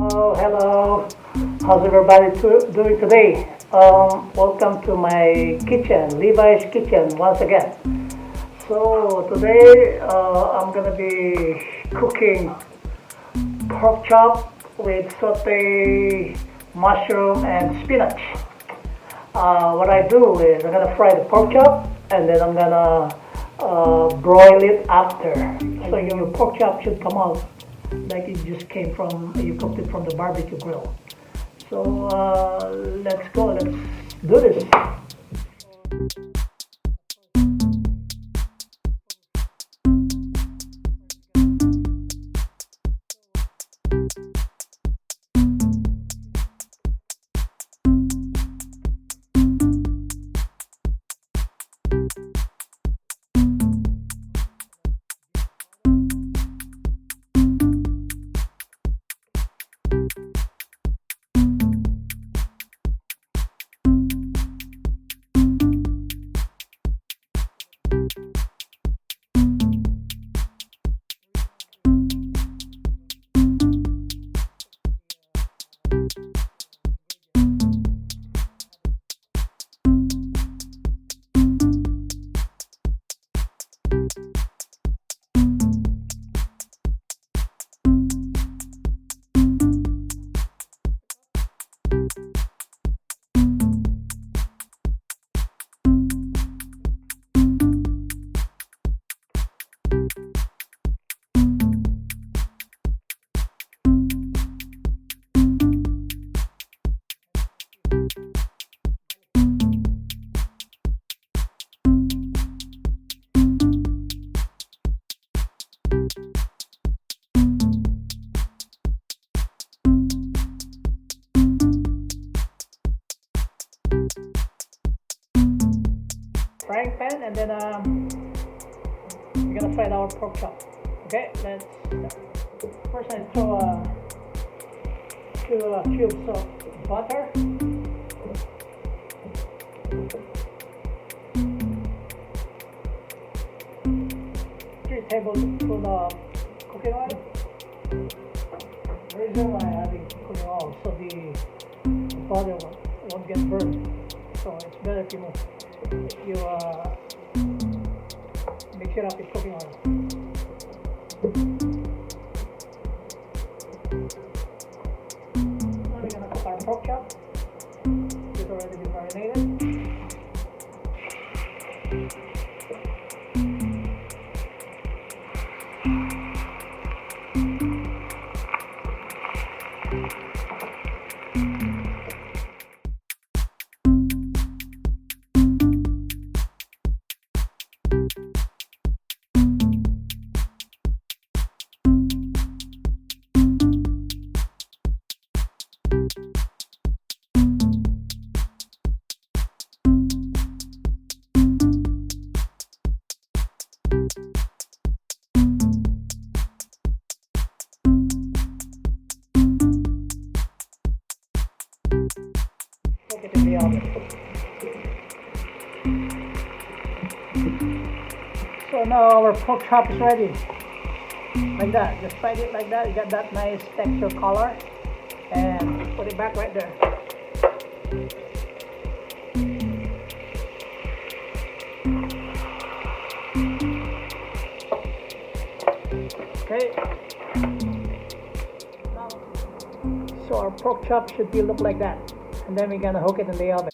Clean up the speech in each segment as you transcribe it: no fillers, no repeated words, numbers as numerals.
Hello. How's everybody doing today? Welcome to my kitchen, Levi's kitchen, once again. So today I'm gonna be cooking pork chop with sauteed mushroom and spinach. What I do is I'm gonna fry the pork chop and then I'm gonna broil it after. So your pork chop should come out like it just came from, you cooked it from the barbecue grill. So let's go, let's do this. Frying pan, and then we're gonna fry our pork chop. Okay, let's first I throw 2 cubes of butter, 3 tablespoons of cooking oil. The reason why I'm adding cooking oil so the butter won't get burned. So it's better if you mix it up with cooking oil. Now we're gonna cook our pork chop. It's already been marinated. Cook it in the oven. So now our pork chop is ready. Like that, just fried it like that. You got that nice texture color, and put it back right there. Okay. So our pork chop should look like that, and then we're gonna hook it in the oven.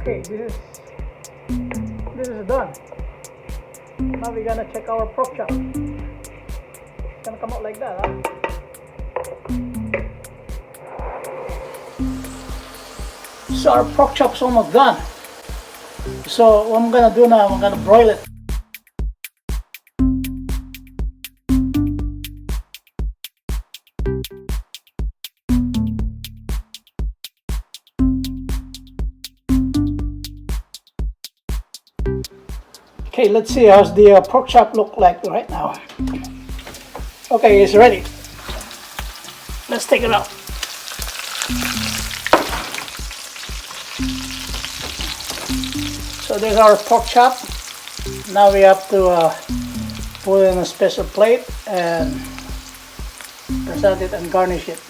Okay, this is done. Now we're gonna check our pork chop. It's gonna come out like that, huh? So our pork chop's almost done. So what I'm gonna do now, I'm gonna broil it. Okay, let's see how's the pork chop look like right now. Okay, it's ready. Let's take it out. So there's our pork chop. Now we have to put it in a special plate and present it and garnish it.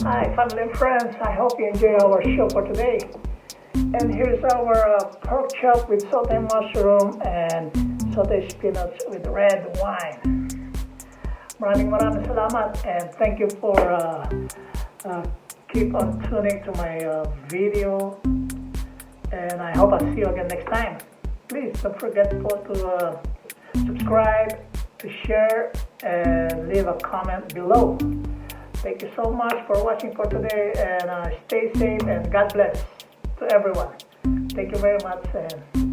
Hi family and friends, I hope you enjoy our show for today. And here's our pork chop with sauteed mushroom and sauteed spinach with red wine. Maraming salamat and thank you for keep on tuning to my video, and I hope I'll see you again next time. Please don't forget to subscribe, to share, and leave a comment below. Thank you so much for watching for today, and stay safe and God bless to everyone. Thank you very much, and